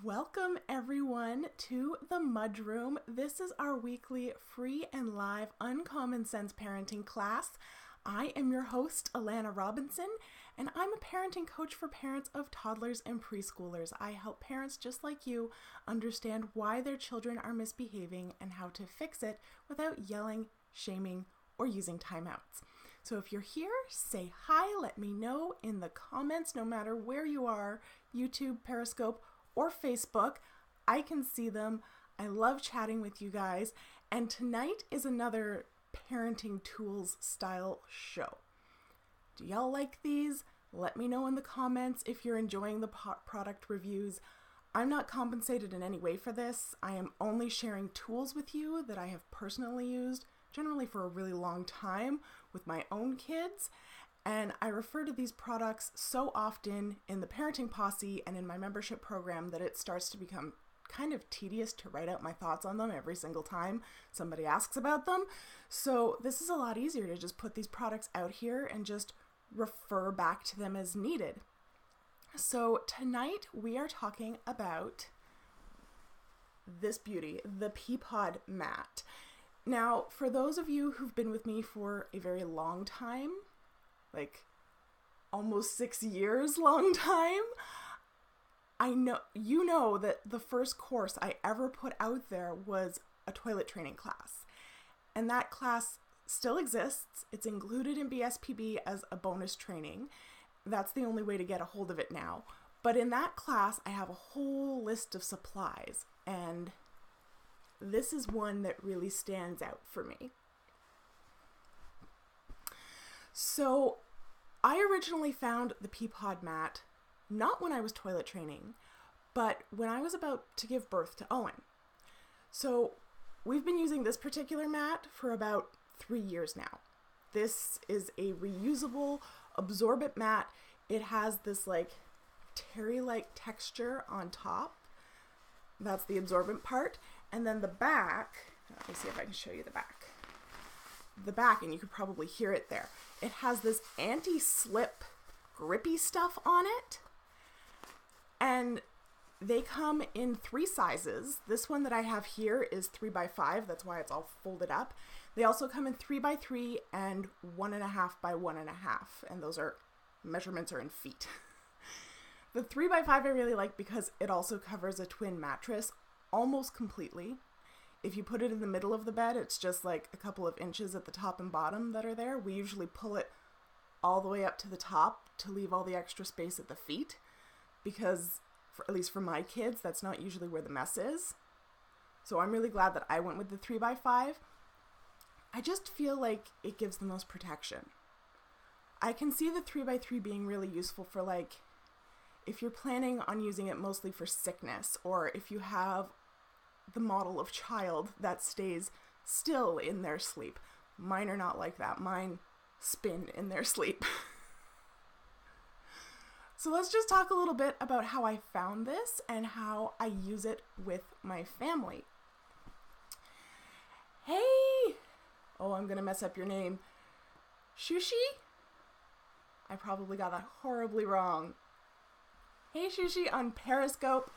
Welcome everyone to the MudRoom. This is our weekly free and live uncommon sense parenting class. I am your host, Allana Robinson, and I'm a parenting coach for parents of toddlers and preschoolers. I help parents just like you understand why their children are misbehaving and how to fix it without yelling, shaming, or using timeouts. So if you're here, say hi, let me know in the comments, no matter where you are, YouTube, Periscope, or Facebook. I can see them. I love chatting with you guys. And tonight is another parenting tools style show. Do y'all like these? Let me know in the comments if you're enjoying the product reviews. I'm not compensated in any way for this. I am only sharing tools with you that I have personally used, generally for a really long time with my own kids. And I refer to these products so often in the Parenting Posse and in my membership program that it starts to become kind of tedious to write out my thoughts on them every single time somebody asks about them. So this is a lot easier to just put these products out here and just refer back to them as needed. So tonight we are talking about this beauty, the Peapod Mat. Now, for those of you who've been with me for a very long time, like almost 6 years long time, you know that the first course I ever put out there was a toilet training class. And that class still exists. It's included in BSPB as a bonus training. That's the only way to get a hold of it now. But in that class, I have a whole list of supplies, and this is one that really stands out for me. So I originally found the Peapod mat not when I was toilet training, but when I was about to give birth to Owen. So we've been using this particular mat for about 3 years now. This is a reusable, absorbent mat. It has this like terry-like texture on top. That's the absorbent part. And then the back, let me see if I can show you the back. The back, and you could probably hear it there. It has this anti-slip grippy stuff on it. And they come in 3 sizes. This one that I have here is 3x5. That's why it's all folded up. They also come in 3x3 and 1.5 by 1.5. And those measurements are in feet. The 3x5 I really like because it also covers a twin mattress almost completely. If you put it in the middle of the bed, it's just like a couple of inches at the top and bottom that are there. We usually pull it all the way up to the top to leave all the extra space at the feet because, at least for my kids, that's not usually where the mess is. So I'm really glad that I went with the 3x5. I just feel like it gives the most protection. I can see the 3x3 being really useful for like, if you're planning on using it mostly for sickness, or if you have the model of child that stays still in their sleep. Mine are not like that. Mine spin in their sleep. So let's just talk a little bit about how I found this and how I use it with my family. Hey! Oh, I'm gonna mess up your name. Shushi? I probably got that horribly wrong. Hey Shushi on Periscope.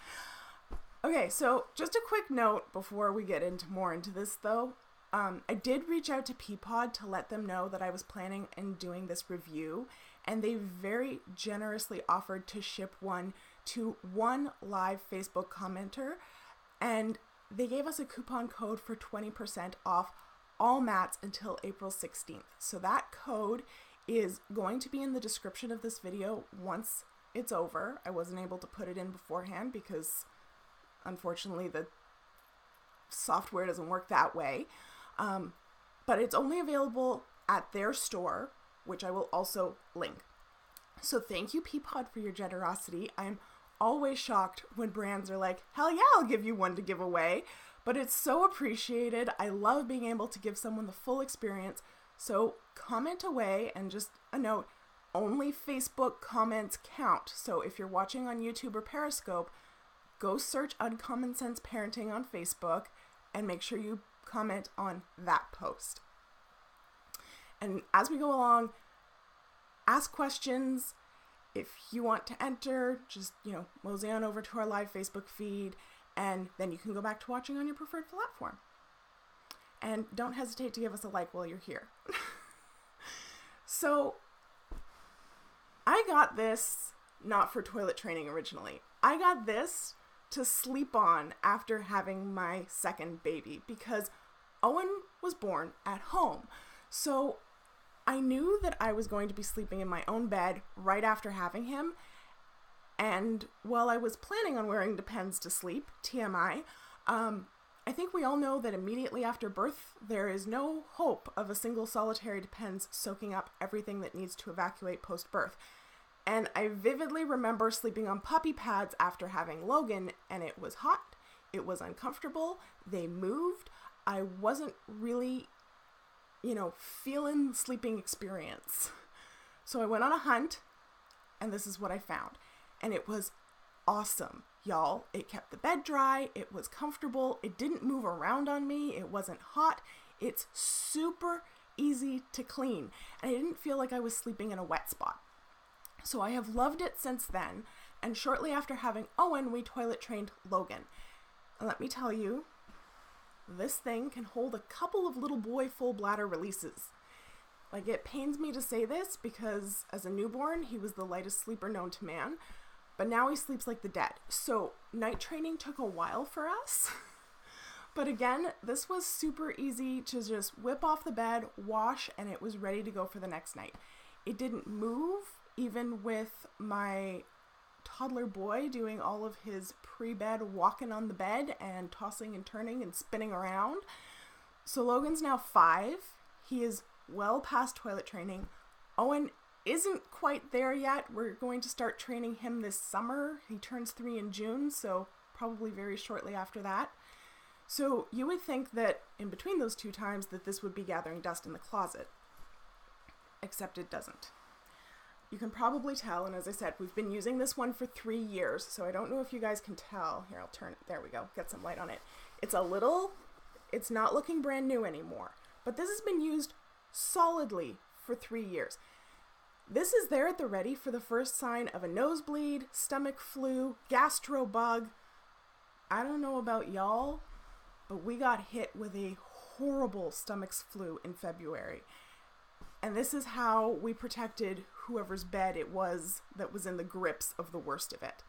Okay, so just a quick note before we get more into this though. I did reach out to Peapod to let them know that I was planning on doing this review, and they very generously offered to ship one to one live Facebook commenter, and they gave us a coupon code for 20% off all mats until April 16th. So that code is going to be in the description of this video once it's over. I wasn't able to put it in beforehand because unfortunately, the software doesn't work that way. But it's only available at their store, which I will also link. So thank you, Peapod, for your generosity. I'm always shocked when brands are like, hell yeah, I'll give you one to give away. But it's so appreciated. I love being able to give someone the full experience. So comment away, and just a note, only Facebook comments count. So if you're watching on YouTube or Periscope, go search Uncommon Sense Parenting on Facebook and make sure you comment on that post. And as we go along, ask questions. If you want to enter, just, mosey on over to our live Facebook feed, and then you can go back to watching on your preferred platform. And don't hesitate to give us a like while you're here. So, I got this not for toilet training originally. I got this to sleep on after having my second baby because Owen was born at home. So, I knew that I was going to be sleeping in my own bed right after having him. And while I was planning on wearing Depends to sleep, TMI, I think we all know that immediately after birth, there is no hope of a single solitary Depends soaking up everything that needs to evacuate post-birth. And I vividly remember sleeping on puppy pads after having Logan, and it was hot, it was uncomfortable, they moved, I wasn't really, feeling the sleeping experience. So I went on a hunt, and this is what I found. And it was awesome. Y'all, it kept the bed dry, it was comfortable, it didn't move around on me, it wasn't hot, it's super easy to clean, and I didn't feel like I was sleeping in a wet spot. So I have loved it since then, and shortly after having Owen, we toilet trained Logan. And let me tell you, this thing can hold a couple of little boy full bladder releases. Like, it pains me to say this because as a newborn, he was the lightest sleeper known to man. But now he sleeps like the dead. So night training took a while for us. But again, this was super easy to just whip off the bed, wash, and it was ready to go for the next night. It didn't move, even with my toddler boy doing all of his pre-bed walking on the bed and tossing and turning and spinning around. So Logan's now 5. He is well past toilet training. Owen isn't quite there yet. We're going to start training him this summer. He turns 3 in June, so probably very shortly after that. So you would think that in between those two times that this would be gathering dust in the closet, except it doesn't. You can probably tell, and as I said, we've been using this one for 3 years, so I don't know if you guys can tell. Here, I'll turn it. There we go. Get some light on it. It's not looking brand new anymore, but this has been used solidly for 3 years. This is there at the ready for the first sign of a nosebleed, stomach flu, gastro bug. I don't know about y'all, but we got hit with a horrible stomach flu in February. And this is how we protected whoever's bed it was that was in the grips of the worst of it.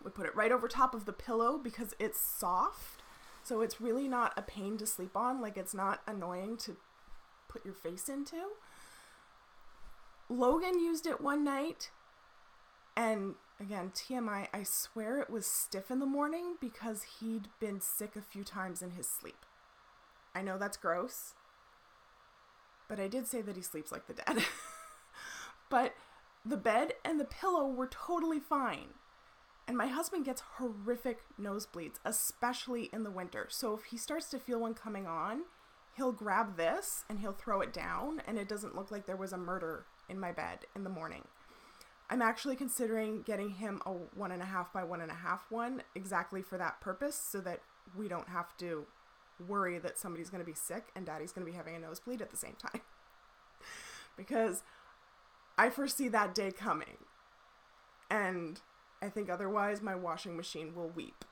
We put it right over top of the pillow because it's soft, so it's really not a pain to sleep on. Like, it's not annoying to put your face into. Logan used it one night, and again, TMI, I swear it was stiff in the morning because he'd been sick a few times in his sleep. I know that's gross, but I did say that he sleeps like the dead. But the bed and the pillow were totally fine. And my husband gets horrific nosebleeds, especially in the winter. So if he starts to feel one coming on, he'll grab this and he'll throw it down, and it doesn't look like there was a murder in my bed in the morning. I'm actually considering getting him a 1.5 by 1.5 one exactly for that purpose, so that we don't have to worry that somebody's going to be sick and daddy's going to be having a nosebleed at the same time. Because I foresee that day coming, and I think otherwise my washing machine will weep.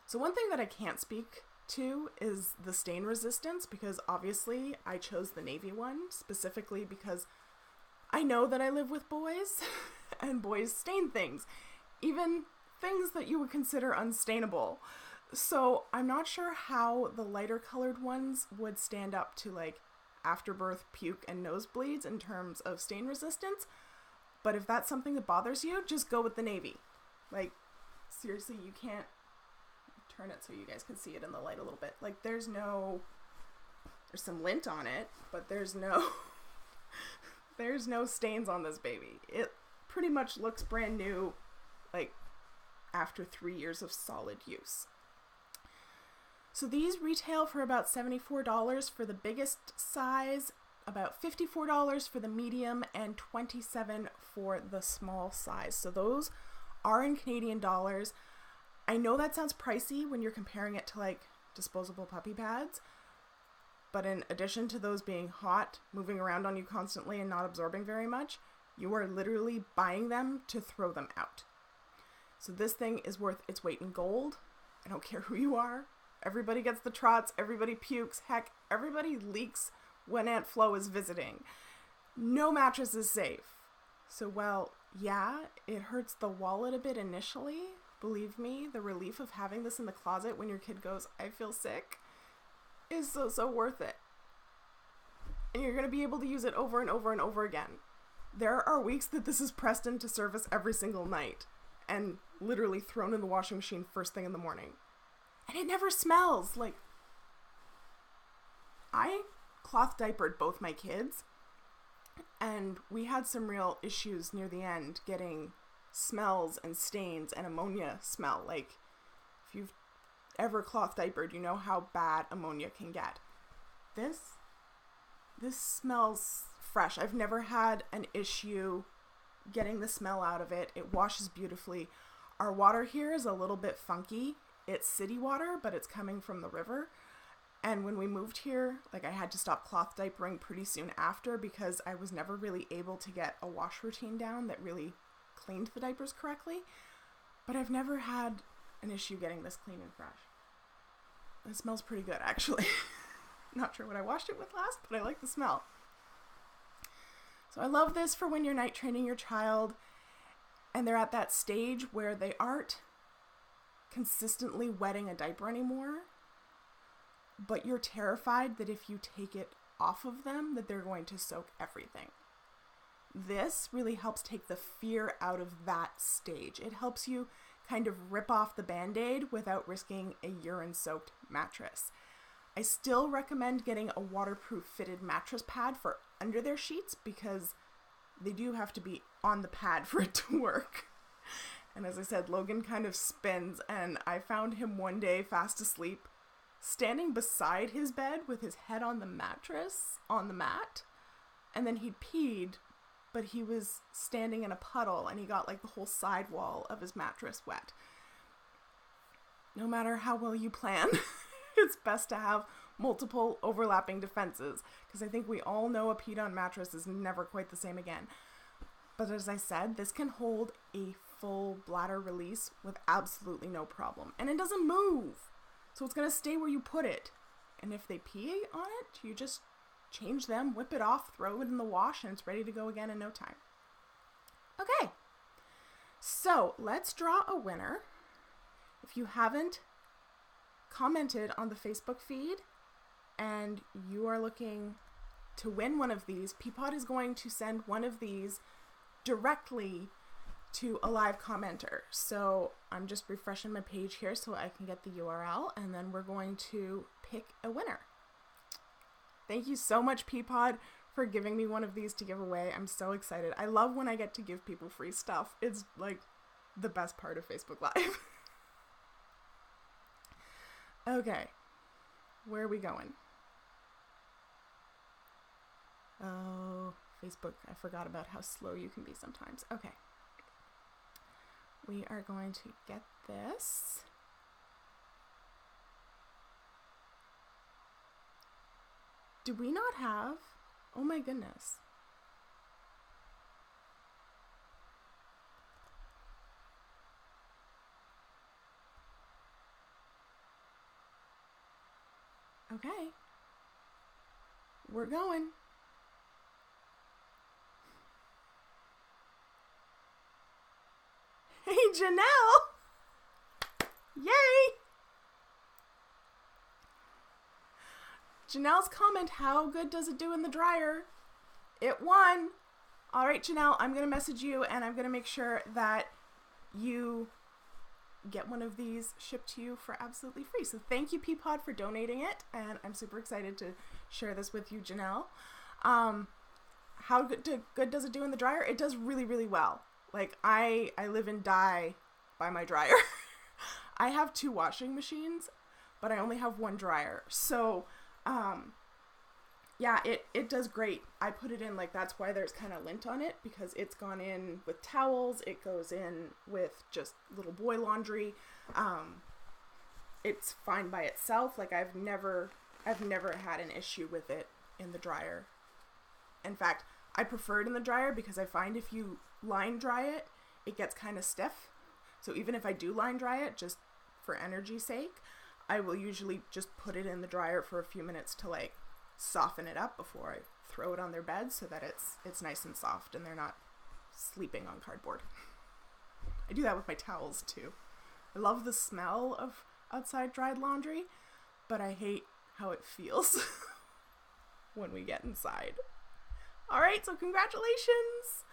So one thing that I can't speak to is the stain resistance, because obviously I chose the navy one specifically because I know that I live with boys and boys stain things, even things that you would consider unstainable. So I'm not sure how the lighter colored ones would stand up to like afterbirth puke and nosebleeds in terms of stain resistance. But if that's something that bothers you, just go with the navy. Like, seriously, you can't turn it so you guys can see it in the light a little bit. Like, there's some lint on it, but there's no stains on this baby. It pretty much looks brand new, like, after 3 years of solid use. So these retail for about $74 for the biggest size, about $54 for the medium, and $27 for the small size. So those are in Canadian dollars. I know that sounds pricey when you're comparing it to like disposable puppy pads, but in addition to those being hot, moving around on you constantly and not absorbing very much, You are literally buying them to throw them out. So this thing is worth its weight in gold. I don't care who you are. Everybody gets the trots. Everybody pukes. Heck, everybody leaks when Aunt Flo is visiting. No mattress is safe. So, well, yeah, it hurts the wallet a bit initially. Believe me, the relief of having this in the closet when your kid goes, I feel sick, is so worth it. And you're going to be able to use it over and over and over again. There are weeks that this is pressed into service every single night and literally thrown in the washing machine first thing in the morning. And it never smells. Like, I cloth diapered both my kids, and we had some real issues near the end getting smells and stains and ammonia smell. Like, if you've ever cloth diapered, you know how bad ammonia can get. This smells fresh. I've never had an issue getting the smell out of it. It washes beautifully. Our water here is a little bit funky. It's city water, but it's coming from the river. And when we moved here, like, I had to stop cloth diapering pretty soon after because I was never really able to get a wash routine down that really cleaned the diapers correctly. But I've never had an issue getting this clean and fresh. It smells pretty good, actually. Not sure what I washed it with last, but I like the smell. So I love this for when you're night training your child and they're at that stage where they aren't consistently wetting a diaper anymore, but you're terrified that if you take it off of them, that they're going to soak everything. This really helps take the fear out of that stage. It helps you kind of rip off the Band-Aid without risking a urine-soaked mattress. I still recommend getting a waterproof fitted mattress pad for under their sheets because they do have to be on the pad for it to work. And as I said, Logan kind of spins, and I found him one day fast asleep, standing beside his bed with his head on the mattress, on the mat, and then he'd peed, but he was standing in a puddle, and he got like the whole sidewall of his mattress wet. No matter how well you plan, it's best to have multiple overlapping defenses, because I think we all know a peed on mattress is never quite the same again. But as I said, this can hold a full bladder release with absolutely no problem. And it doesn't move. So it's going to stay where you put it. And if they pee on it, you just change them, whip it off, throw it in the wash, and it's ready to go again in no time. Okay. So let's draw a winner. If you haven't commented on the Facebook feed and you are looking to win one of these, Peapod is going to send one of these directly to a live commenter. So I'm just refreshing my page here so I can get the URL, and then we're going to pick a winner. Thank you so much, Peapod, for giving me one of these to give away. I'm so excited. I love when I get to give people free stuff. It's like the best part of Facebook Live. Okay, where are we going? Oh, Facebook, I forgot about how slow you can be sometimes. Okay. We are going to get this. Do we not have? Oh my goodness. Okay. We're going. Hey, Janelle! Yay! Janelle's comment, how good does it do in the dryer? It won! Alright, Janelle, I'm going to message you and I'm going to make sure that you get one of these shipped to you for absolutely free. So thank you, Peapod, for donating it, and I'm super excited to share this with you, Janelle. How good does it do in the dryer? It does really, really well. Like, I live and die by my dryer. I have 2 washing machines, but I only have 1 dryer. So, yeah, it does great. I put it in, like, that's why there's kind of lint on it, because it's gone in with towels. It goes in with just little boy laundry. It's fine by itself. Like, I've never had an issue with it in the dryer. In fact, I prefer it in the dryer because I find if you line dry it, it gets kind of stiff. So even if I do line dry it, just for energy's sake, I will usually just put it in the dryer for a few minutes to like soften it up before I throw it on their bed so that it's nice and soft and they're not sleeping on cardboard. I do that with my towels too. I love the smell of outside dried laundry, but I hate how it feels when we get inside. All right, so congratulations.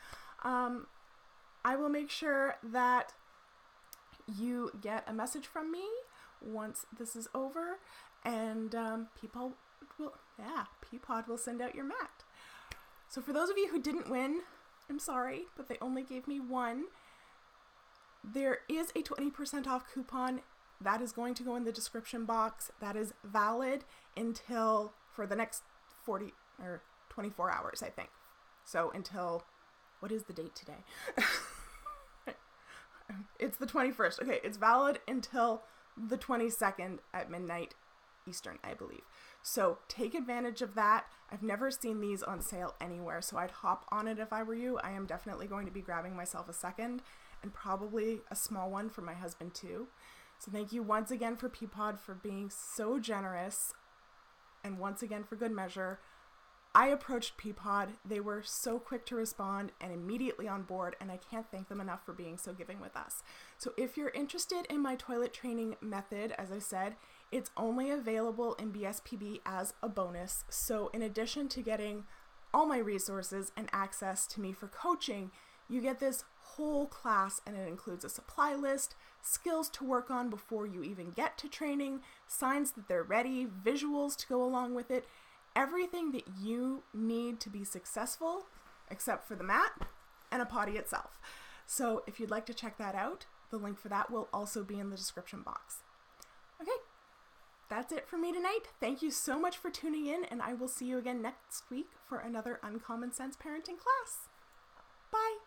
I will make sure that you get a message from me once this is over, and Peapod will send out your mat. So for those of you who didn't win, I'm sorry, but they only gave me one. There is a 20% off coupon that is going to go in the description box. That is valid until for the next 40 or 24 hours, I think. So until, what is the date today? It's the 21st. Okay, it's valid until the 22nd at midnight Eastern, I believe. So take advantage of that. I've never seen these on sale anywhere, so I'd hop on it if I were you. I am definitely going to be grabbing myself a second and probably a small one for my husband too. So thank you once again for Peapod for being so generous, and once again for good measure. I approached Peapod. They were so quick to respond and immediately on board, and I can't thank them enough for being so giving with us. So if you're interested in my toilet training method, as I said, it's only available in BSPB as a bonus. So in addition to getting all my resources and access to me for coaching, you get this whole class, and it includes a supply list, skills to work on before you even get to training, signs that they're ready, visuals to go along with it, everything that you need to be successful, except for the mat and a potty itself. So if you'd like to check that out, the link for that will also be in the description box. Okay, that's it for me tonight. Thank you so much for tuning in, and I will see you again next week for another Uncommon Sense parenting class. Bye.